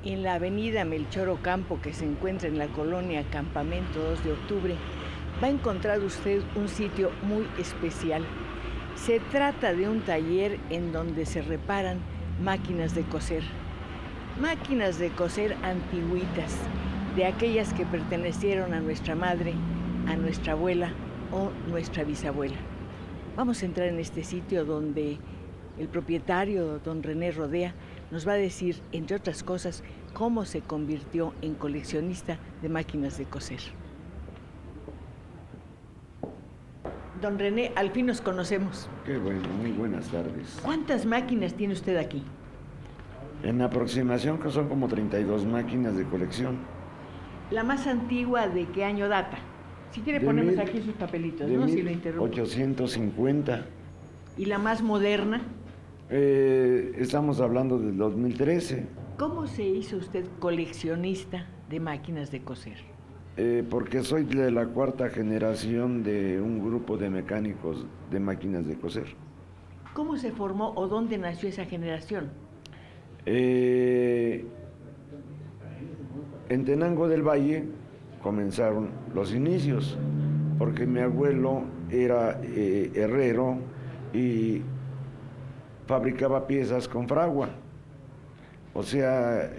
En la avenida Melchor Ocampo, que se encuentra en la colonia Campamento 2 de Octubre, va a encontrar usted un sitio muy especial. Se trata de un taller en donde se reparan máquinas de coser. Máquinas de coser antigüitas, de aquellas que pertenecieron a nuestra madre, a nuestra abuela o nuestra bisabuela. Vamos a entrar en este sitio donde el propietario, don René Rodea, nos va a decir, entre otras cosas, cómo se convirtió en coleccionista de máquinas de coser. Don René, al fin nos conocemos. Qué bueno, muy buenas tardes. ¿Cuántas máquinas tiene usted aquí? En aproximación que son como 32 máquinas de colección. ¿La más antigua de qué año data? Si quiere De ponemos mil- aquí sus papelitos, de ¿no? Si lo interrumpo. 1850. ¿Y la más moderna? Estamos hablando del 2013, ¿Cómo se hizo usted coleccionista de máquinas de coser? porque soy de la cuarta generación de un grupo de mecánicos de máquinas de coser. ¿Cómo se formó o dónde nació esa generación? En Tenango del Valle comenzaron los inicios, porque mi abuelo era herrero y fabricaba piezas con fragua, o sea,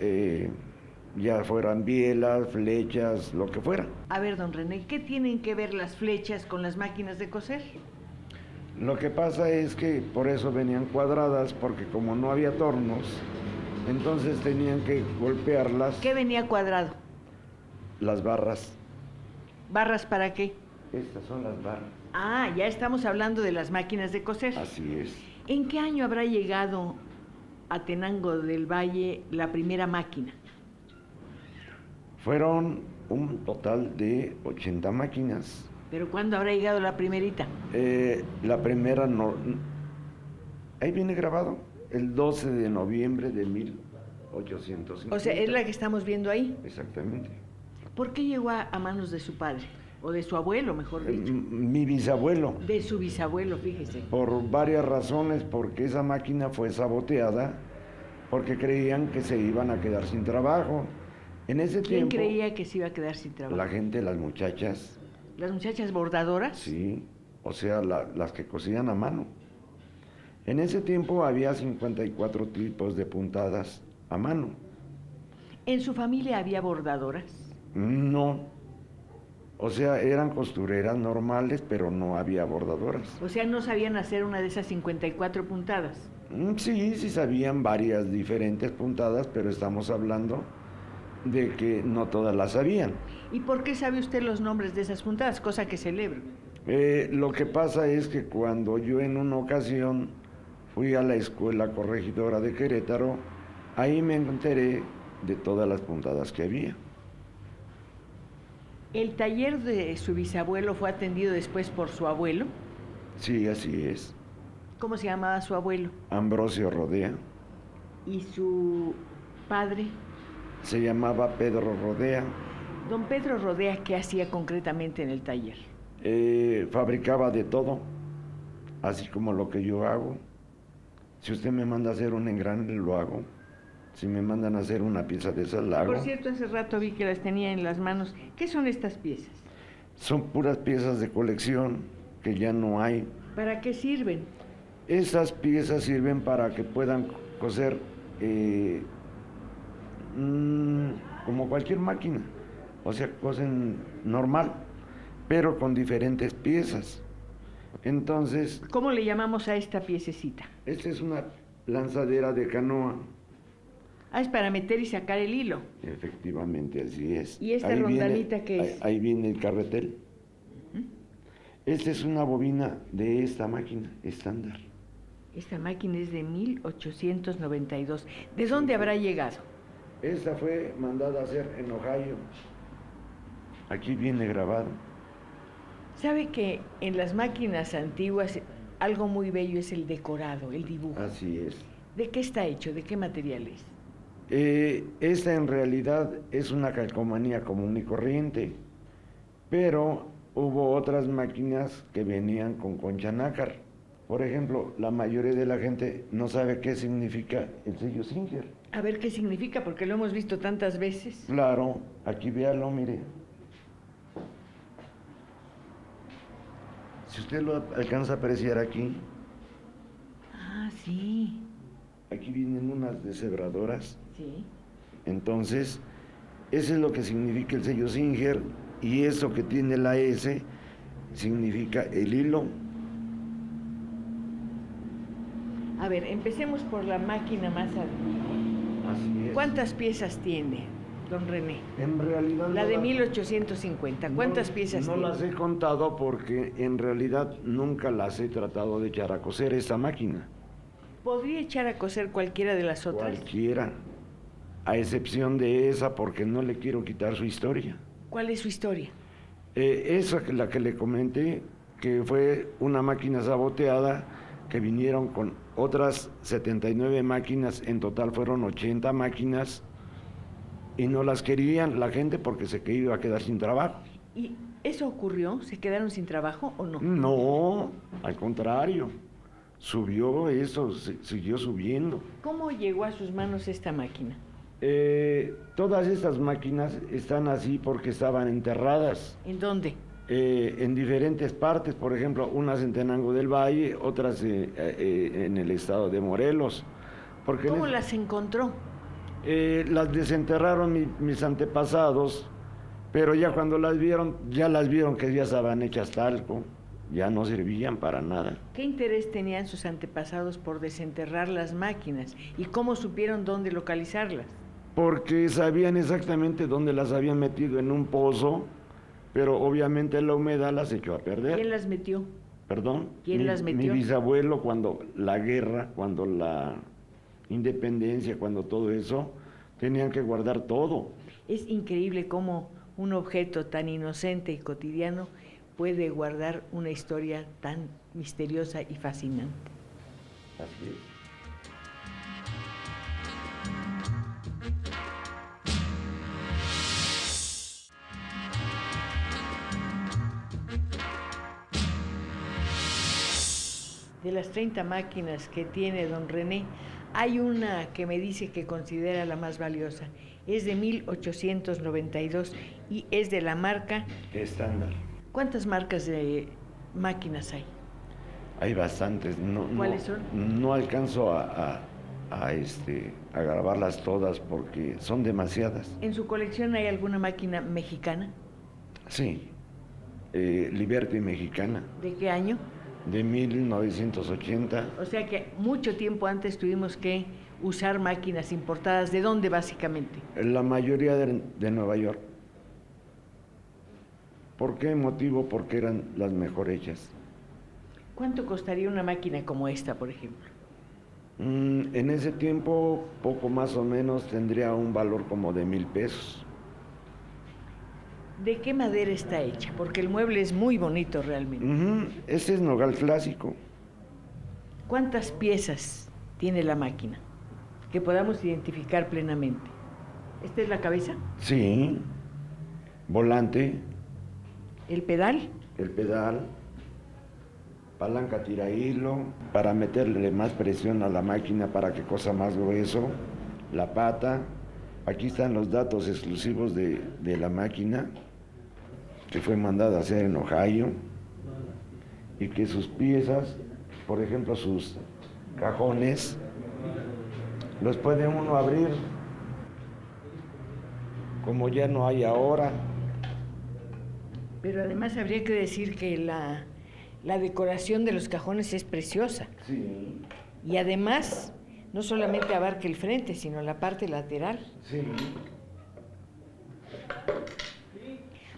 ya fueran bielas, flechas, lo que fuera. A ver, don René, ¿qué tienen que ver las flechas con las máquinas de coser? Lo que pasa es que por eso venían cuadradas, porque como no había tornos, entonces tenían que golpearlas. ¿Qué venía cuadrado? Las barras. ¿Barras para qué? Estas son las barras. Ah, ya estamos hablando de las máquinas de coser. Así es. ¿En qué año habrá llegado a Tenango del Valle la primera máquina? Fueron un total de 80 máquinas. ¿Pero cuándo habrá llegado la primerita? La primera no... Ahí viene grabado, el 12 de noviembre de 1850. O sea, es la que estamos viendo ahí. Exactamente. ¿Por qué llegó a manos de su padre? O de su abuelo, mejor dicho. Mi bisabuelo. De su bisabuelo, fíjese. Por varias razones, porque esa máquina fue saboteada, porque creían que se iban a quedar sin trabajo. En ese ¿Quién tiempo... creía que se iba a quedar sin trabajo? La gente, las muchachas. ¿Las muchachas bordadoras? Sí, o sea, las que cosían a mano. En ese tiempo había 54 tipos de puntadas a mano. ¿En su familia había bordadoras? No, o sea, eran costureras normales, pero no había bordadoras. O sea, no sabían hacer una de esas 54 puntadas. Sí, sí sabían varias diferentes puntadas, pero estamos hablando de que no todas las sabían. ¿Y por qué sabe usted los nombres de esas puntadas? Cosa que celebro. Lo que pasa es que cuando yo en una ocasión fui a la escuela corregidora de Querétaro, ahí me enteré de todas las puntadas que había. ¿El taller de su bisabuelo fue atendido después por su abuelo? Sí, así es. ¿Cómo se llamaba su abuelo? Ambrosio Rodea. ¿Y su padre? Se llamaba Pedro Rodea. Don Pedro Rodea, ¿qué hacía concretamente en el taller? Fabricaba de todo, así como lo que yo hago. Si usted me manda a hacer un engrane, lo hago. Si me mandan a hacer una pieza de esas, la hago. Por cierto, hace rato vi que las tenía en las manos. ¿Qué son estas piezas? Son puras piezas de colección que ya no hay. ¿Para qué sirven? Esas piezas sirven para que puedan coser como cualquier máquina. O sea, cosen normal, pero con diferentes piezas. Entonces... ¿Cómo le llamamos a esta piececita? Esta es una lanzadera de canoa. Ah, es para meter y sacar el hilo. Efectivamente, así es. ¿Y esta rondanita qué es? Ahí viene el carretel. Esta es una bobina de esta máquina estándar. Esta máquina es de 1892. ¿De dónde habrá llegado? Esta fue mandada a hacer en Ohio. Aquí viene grabado. ¿Sabe que en las máquinas antiguas algo muy bello es el decorado, el dibujo? Así es. ¿De qué está hecho? ¿De qué material es? Esta en realidad es una calcomanía común y corriente, pero hubo otras máquinas que venían con concha nácar. Por ejemplo, la mayoría de la gente no sabe qué significa el sello Singer. A ver qué significa, porque lo hemos visto tantas veces. Claro, aquí véalo, mire. Si usted lo alcanza a apreciar aquí, Ah, sí. aquí vienen unas deshebradoras. Sí. Entonces, eso es lo que significa el sello Singer, y eso que tiene la S significa el hilo. A ver, empecemos por la máquina más arriba. Así es. ¿Cuántas piezas tiene, don René? En realidad La no de 1850. ¿Cuántas piezas no tiene? las he contado porque en realidad nunca las he tratado de echar a coser esta máquina. ¿Podría echar a coser cualquiera de las otras? Cualquiera, a excepción de esa porque no le quiero quitar su historia. ¿Cuál es su historia? Esa que la que le comenté, que fue una máquina saboteada, que vinieron con otras 79 máquinas, en total fueron 80 máquinas, y no las querían la gente porque se iba a quedar sin trabajo. ¿Y eso ocurrió? ¿Se quedaron sin trabajo o no? No, al contrario, subió eso, siguió subiendo. ¿Cómo llegó a sus manos esta máquina? Todas estas máquinas están así porque estaban enterradas. ¿En dónde? En diferentes partes, por ejemplo, unas en Tenango del Valle, otras en el estado de Morelos. Porque ¿Cómo las encontró? las desenterraron mis antepasados, pero ya cuando las vieron que ya estaban hechas talco, ya no servían para nada. ¿Qué interés tenían sus antepasados por desenterrar las máquinas? ¿Y cómo supieron dónde localizarlas? Porque sabían exactamente dónde las habían metido en un pozo, pero obviamente la humedad las echó a perder. ¿Quién las metió? ¿Perdón? ¿Quién las metió? Mi bisabuelo, cuando la guerra, cuando la independencia, cuando todo eso, tenían que guardar todo. Es increíble cómo un objeto tan inocente y cotidiano puede guardar una historia tan misteriosa y fascinante. Así es. De las 30 máquinas que tiene don René, hay una que me dice que considera la más valiosa. Es de 1892 y es de la marca Estándar. ¿Cuántas marcas de máquinas hay? Hay bastantes. ¿Cuáles son? No alcanzo a grabarlas todas porque son demasiadas. ¿En su colección hay alguna máquina mexicana? Sí. Liberty Mexicana, ¿De qué año? de 1980. O sea que mucho tiempo antes tuvimos que usar máquinas importadas. ¿De dónde básicamente? La mayoría de Nueva York. ¿Por qué motivo? Porque eran las mejor hechas. ¿Cuánto costaría una máquina como esta, por ejemplo? En ese tiempo, poco más o menos, tendría un valor como de 1,000 pesos. ¿De qué madera está hecha? Porque el mueble es muy bonito realmente. Este es nogal clásico. ¿Cuántas piezas tiene la máquina que podamos identificar plenamente? ¿Esta es la cabeza? Sí. Volante, ¿El pedal? el pedal, palanca tira hilo, para meterle más presión a la máquina para que cosa más grueso, la pata. Aquí están los datos exclusivos de la máquina, que fue mandada a hacer en Ohio, y que sus piezas, por ejemplo sus cajones, los puede uno abrir como ya no hay ahora. Pero además habría que decir que la decoración de los cajones es preciosa. Sí. Y además, no solamente abarca el frente, sino la parte lateral. Sí.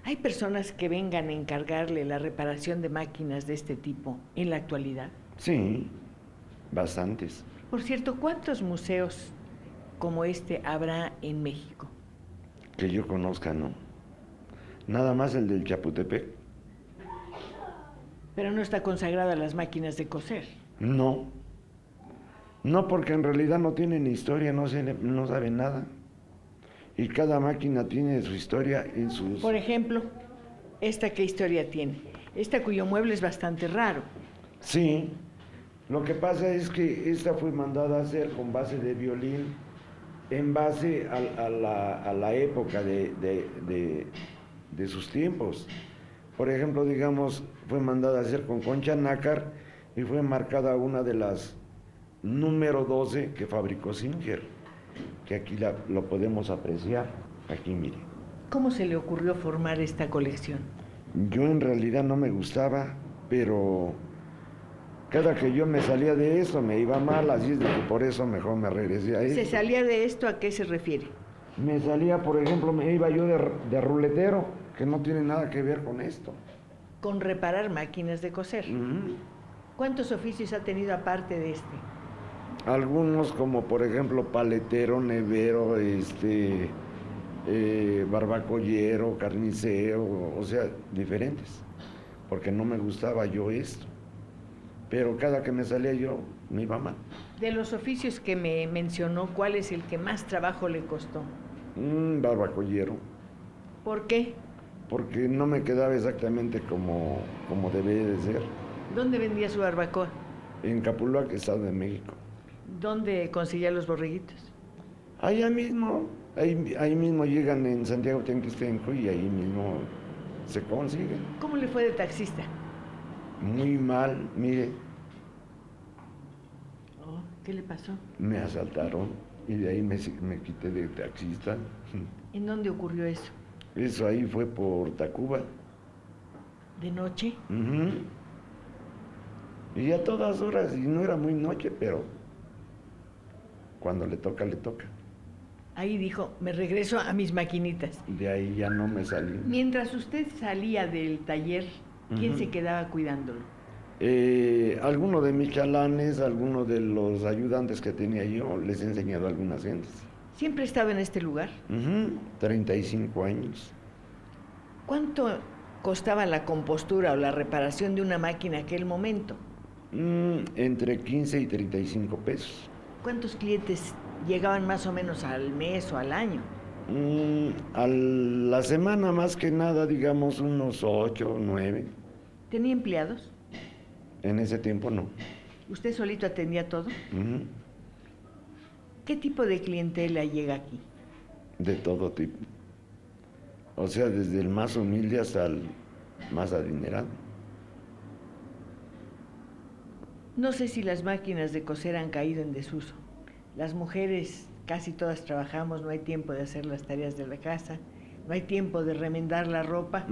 ¿Hay personas que vengan a encargarle la reparación de máquinas de este tipo en la actualidad? Sí, bastantes. Por cierto, ¿cuántos museos como este habrá en México? Que yo conozca, no. Nada más el del Chapultepec. Pero no está consagrado a las máquinas de coser. No. No, porque en realidad no tienen historia, no saben nada. Y cada máquina tiene su historia en sus... Por ejemplo, ¿esta qué historia tiene? Esta cuyo mueble es bastante raro. Sí. Lo que pasa es que esta fue mandada a hacer con base de violín en base a la época de sus tiempos. Por ejemplo, digamos, fue mandada a hacer con concha nácar y fue marcada una de las número 12 que fabricó Singer, que aquí lo podemos apreciar. Aquí, mire. ¿Cómo se le ocurrió formar esta colección? Yo en realidad no me gustaba, pero cada que yo me salía de esto me iba mal, así es de que por eso mejor me regresé a esto. ¿Se salía de esto? ¿A qué se refiere? Me salía, por ejemplo, me iba yo de ruletero, que no tiene nada que ver con esto. Con reparar máquinas de coser. ¿Cuántos oficios ha tenido aparte de este? Algunos como por ejemplo paletero, nevero, barbacollero, carnicero, o sea, diferentes, porque no me gustaba yo esto. Pero cada que me salía yo, me iba mal. De los oficios que me mencionó, ¿cuál es el que más trabajo le costó? Barbacollero. ¿Por qué? Porque no me quedaba exactamente como debía de ser. ¿Dónde vendía su barbacoa? En Capuluac, Estado de México. ¿Dónde conseguía los borreguitos? Allá mismo, ahí mismo llegan en Santiago Tenquistenco y ahí mismo se consiguen. ¿Cómo le fue de taxista? Muy mal, mire. Oh, ¿qué le pasó? Me asaltaron y de ahí me quité de taxista. ¿En dónde ocurrió eso? Eso ahí fue por Tacuba. ¿De noche? Y a todas horas, y no era muy noche, pero cuando le toca, le toca. Ahí dijo, me regreso a mis maquinitas. De ahí ya no me salí. Mientras usted salía del taller, ¿quién se quedaba cuidándolo? Algunos de mis chalanes, algunos de los ayudantes que tenía yo, les he enseñado a algunas gentes. ¿Siempre estaba en este lugar? 35 años. ¿Cuánto costaba la compostura o la reparación de una máquina en aquel momento? Entre 15 y 35 pesos. ¿Cuántos clientes llegaban más o menos al mes o al año? A la semana más que nada, digamos, unos 8 o 9. ¿Tenía empleados? En ese tiempo no. ¿Usted solito atendía todo? ¿Qué tipo de clientela llega aquí? De todo tipo. O sea, desde el más humilde hasta el más adinerado. No sé si las máquinas de coser han caído en desuso. Las mujeres casi todas trabajamos, no hay tiempo de hacer las tareas de la casa, no hay tiempo de remendar la ropa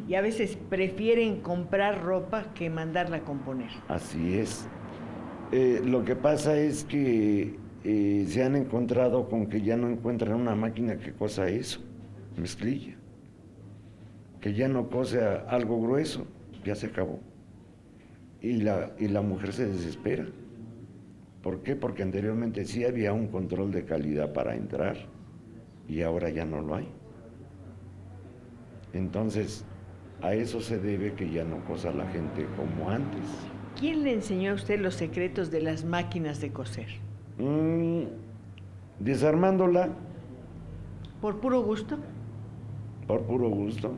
y a veces prefieren comprar ropa que mandarla a componer. Así es. Lo que pasa es que se han encontrado con que ya no encuentran una máquina que cosa eso, mezclilla, que ya no cose algo grueso, ya se acabó. Y la mujer se desespera. ¿Por qué? Porque anteriormente sí había un control de calidad para entrar y ahora ya no lo hay. Entonces, a eso se debe que ya no cosa la gente como antes. ¿Quién le enseñó a usted los secretos de las máquinas de coser? Desarmándola. ¿Por puro gusto? Por puro gusto.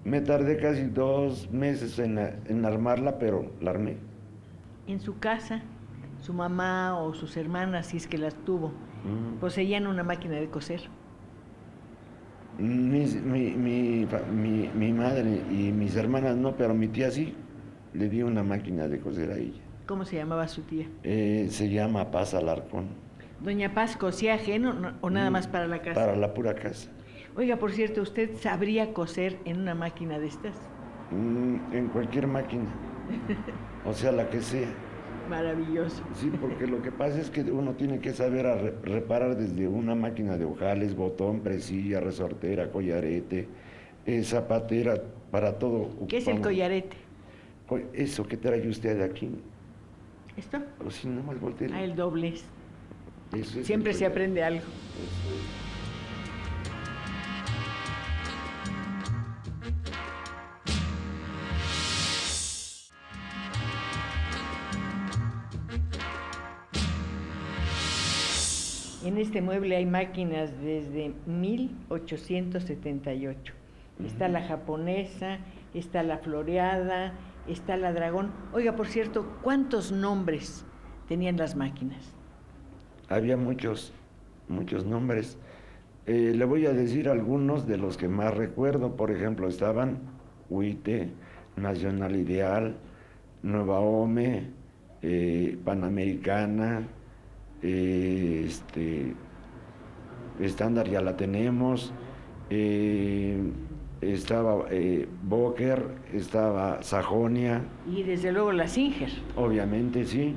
Me tardé casi 2 meses en armarla, pero la armé. En su casa, su mamá o sus hermanas, si es que las tuvo, poseían una máquina de coser. Mi madre y mis hermanas no, pero mi tía sí. Le di una máquina de coser a ella. ¿Cómo se llamaba su tía? Se llama Paz Alarcón. ¿Doña Paz cosía ajeno o nada más para la casa? Para la pura casa. Oiga, por cierto, ¿usted sabría coser en una máquina de estas? En cualquier máquina. O sea, la que sea. Maravilloso. Sí, porque lo que pasa es que uno tiene que saber reparar desde una máquina de ojales, botón, presilla, resortera, collarete, zapatera, para todo. ¿Qué es el collarete? Eso que trae usted aquí. ¿Esto? O si no más voltea. Ah, el doblez. Eso es. Siempre se aprende algo. En este mueble hay máquinas desde 1878. Está la japonesa, está la floreada, está la dragón. Oiga, por cierto, ¿cuántos nombres tenían las máquinas? Había muchos. muchos nombres. Le voy a decir algunos de los que más recuerdo. Por ejemplo, estaban UIT, Nacional Ideal, Nueva OME, Panamericana, Estándar ya la tenemos, estaba Boker, estaba Sajonia. Y desde luego la Singer. Obviamente, sí.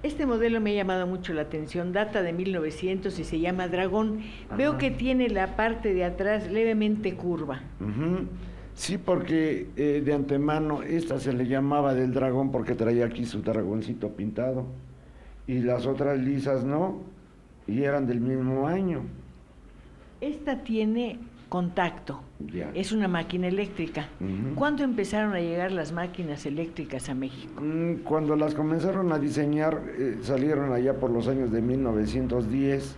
Este modelo me ha llamado mucho la atención, data de 1900 y se llama Dragón. Ajá. Veo que tiene la parte de atrás levemente curva. Uh-huh. Sí, porque de antemano esta se le llamaba del dragón porque traía aquí su dragoncito pintado. Y las otras lisas no, y eran del mismo año. Esta tiene contacto, ya. Es una máquina eléctrica. Uh-huh. ¿Cuándo empezaron a llegar las máquinas eléctricas a México? Cuando las comenzaron a diseñar, salieron allá por los años de 1910,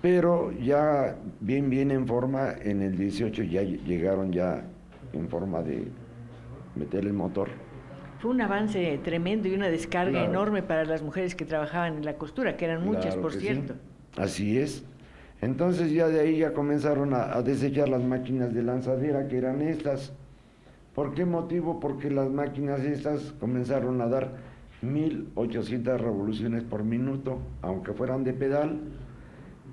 pero ya bien en forma, en el 18 ya llegaron ya en forma de meter el motor. Fue un avance tremendo y una descarga enorme para las mujeres que trabajaban en la costura, que eran muchas, por cierto. Sí. Así es. Entonces ya de ahí ya comenzaron a desechar las máquinas de lanzadera, que eran estas. ¿Por qué motivo? Porque las máquinas estas comenzaron a dar 1800 revoluciones por minuto, aunque fueran de pedal,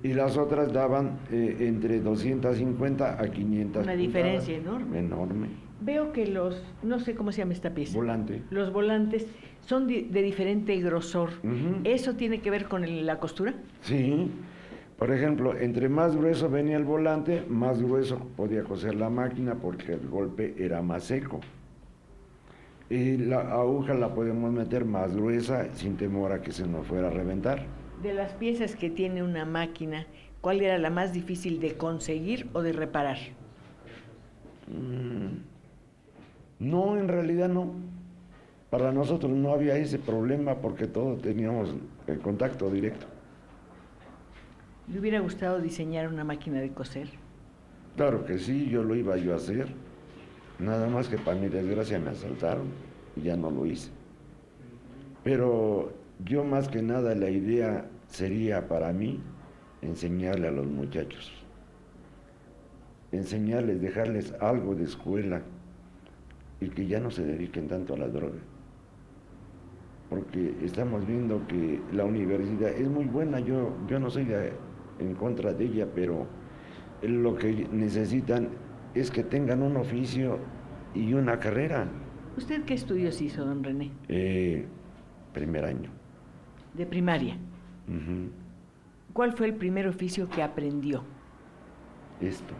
y las otras daban entre 250 a 500. Una diferencia enorme. Enorme. Veo que no sé cómo se llama esta pieza. Volante. Los volantes son de diferente grosor. Uh-huh. ¿Eso tiene que ver con la costura? Sí. Por ejemplo, entre más grueso venía el volante, más grueso podía coser la máquina porque el golpe era más seco. Y la aguja la podemos meter más gruesa sin temor a que se nos fuera a reventar. De las piezas que tiene una máquina, ¿cuál era la más difícil de conseguir o de reparar? No, en realidad no. Para nosotros no había ese problema porque todos teníamos el contacto directo. ¿Le hubiera gustado diseñar una máquina de coser? Claro que sí, yo lo iba a hacer. Nada más que para mi desgracia me asaltaron y ya no lo hice. Pero yo más que nada la idea sería para mí enseñarle a los muchachos. Enseñarles, dejarles algo de escuela y que ya no se dediquen tanto a la droga. Porque estamos viendo que la universidad es muy buena, yo no soy en contra de ella, pero lo que necesitan es que tengan un oficio y una carrera. ¿Usted qué estudios hizo, don René? Primer año. ¿De primaria? Uh-huh. ¿Cuál fue el primer oficio que aprendió? Esto.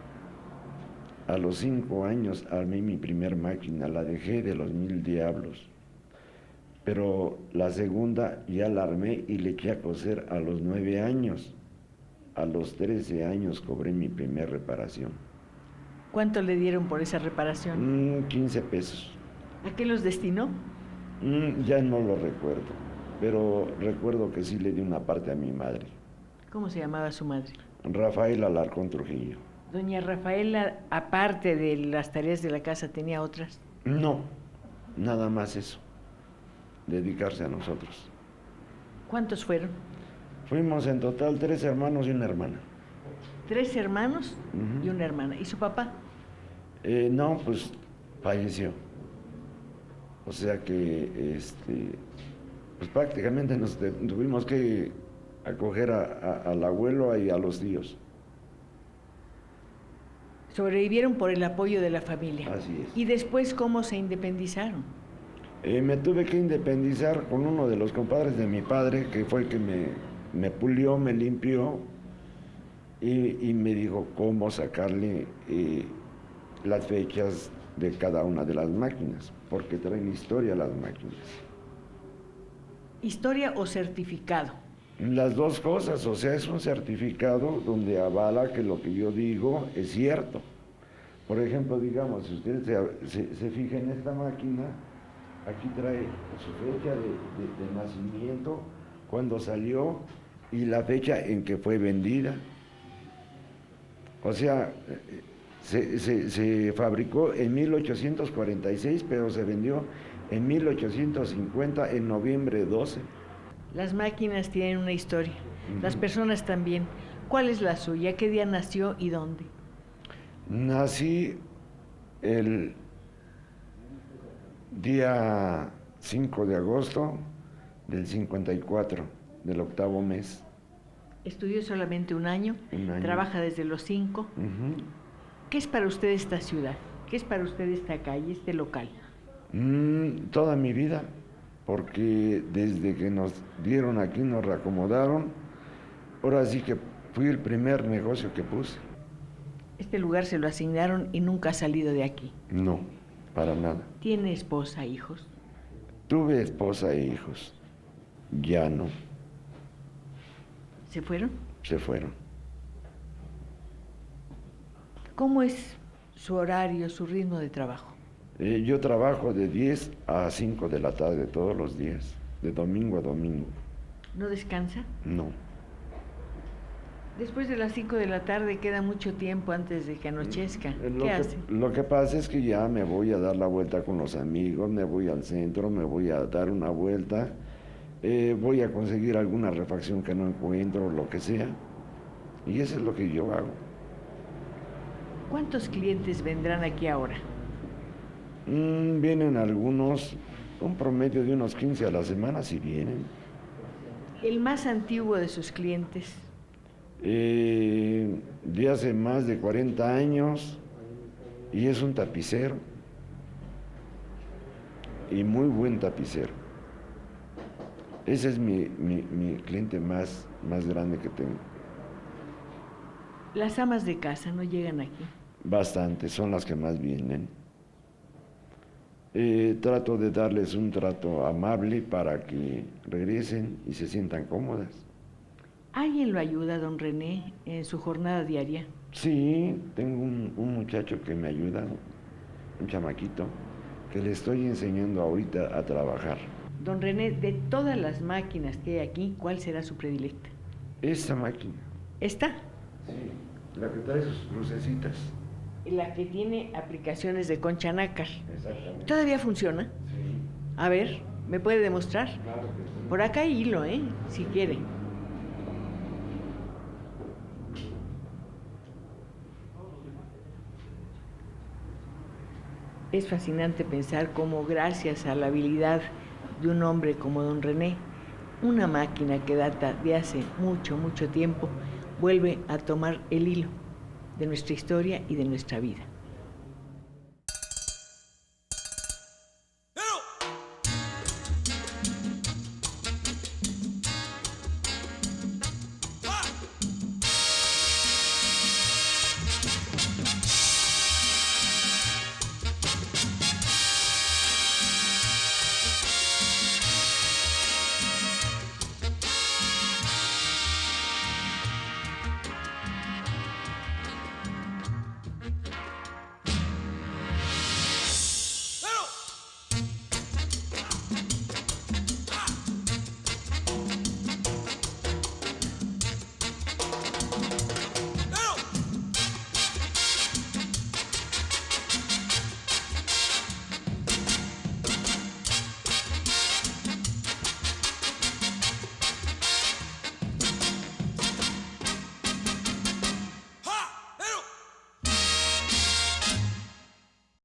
A los 5 años armé mi primer máquina, la dejé de los 1000 diablos. Pero la segunda ya la armé y le eché a coser a los 9 años. A los 13 años cobré mi primer reparación. ¿Cuánto le dieron por esa reparación? 15 pesos. ¿A qué los destinó? Ya no lo recuerdo, pero recuerdo que sí le di una parte a mi madre. ¿Cómo se llamaba su madre? Rafaela Alarcón Trujillo. Doña Rafaela, aparte de las tareas de la casa, ¿tenía otras? No, nada más eso, dedicarse a nosotros. ¿Cuántos fueron? Fuimos en total 3 hermanos y una hermana. 3 hermanos Uh-huh. y una hermana. ¿Y su papá? No, pues falleció. O sea que pues prácticamente nos tuvimos que acoger al abuelo y a los tíos. Sobrevivieron por el apoyo de la familia. Así es. ¿Y después cómo se independizaron? Me tuve que independizar con uno de los compadres de mi padre, que fue el que me pulió, me limpió y me dijo cómo sacarle las fechas de cada una de las máquinas, porque traen historia las máquinas. ¿Historia o certificado? Las dos cosas, o sea, es un certificado donde avala que lo que yo digo es cierto. Por ejemplo, digamos, si usted se fija en esta máquina, aquí trae su fecha de nacimiento, cuando salió y la fecha en que fue vendida. O sea, se fabricó en 1846, pero se vendió en 1850, en noviembre 12. Las máquinas tienen una historia, las personas también. ¿Cuál es la suya? ¿Qué día nació y dónde? Nací el día 5 de agosto del 54, del 8º mes. Estudió solamente un año. Trabaja desde los 5. Uh-huh. ¿Qué es para usted esta ciudad? ¿Qué es para usted esta calle, este local? Toda mi vida, porque desde que nos dieron aquí, nos reacomodaron, ahora sí que fui el primer negocio que puse. Este lugar se lo asignaron y nunca ha salido de aquí. No, para nada. ¿Tiene esposa, hijos? Tuve esposa e hijos, ya no. ¿Se fueron? Se fueron. ¿Cómo es su horario, su ritmo de trabajo? Yo trabajo de 10 a 5 de la tarde todos los días, de domingo a domingo. ¿No descansa? No. Después de las 5 de la tarde queda mucho tiempo antes de que anochezca. ¿Qué hace? Lo que pasa es que ya me voy a dar la vuelta con los amigos, me voy al centro, me voy a dar una vuelta, voy a conseguir alguna refacción que no encuentro, lo que sea. Y eso es lo que yo hago. ¿Cuántos clientes vendrán aquí ahora? Vienen algunos, un promedio de unos 15 a la semana, si vienen. ¿El más antiguo de sus clientes? De hace más de 40 años, y es un tapicero, y muy buen tapicero. Ese es mi cliente más grande que tengo. ¿Las amas de casa no llegan aquí? Bastante, son las que más vienen. Trato de darles un trato amable para que regresen y se sientan cómodas. ¿Alguien lo ayuda, don René, en su jornada diaria? Sí, tengo un muchacho que me ayuda, un chamaquito, que le estoy enseñando ahorita a trabajar. Don René, de todas las máquinas que hay aquí, ¿cuál será su predilecta? Esta máquina. ¿Esta? Sí, la que trae sus lucecitas. La que tiene aplicaciones de concha nácar. Exactamente. ¿Todavía funciona? Sí. A ver, ¿me puede demostrar? Claro que sí. Por acá hay hilo, si quiere. Es fascinante pensar cómo, gracias a la habilidad de un hombre como don René, una máquina que data de hace mucho, mucho tiempo, vuelve a tomar el hilo de nuestra historia y de nuestra vida.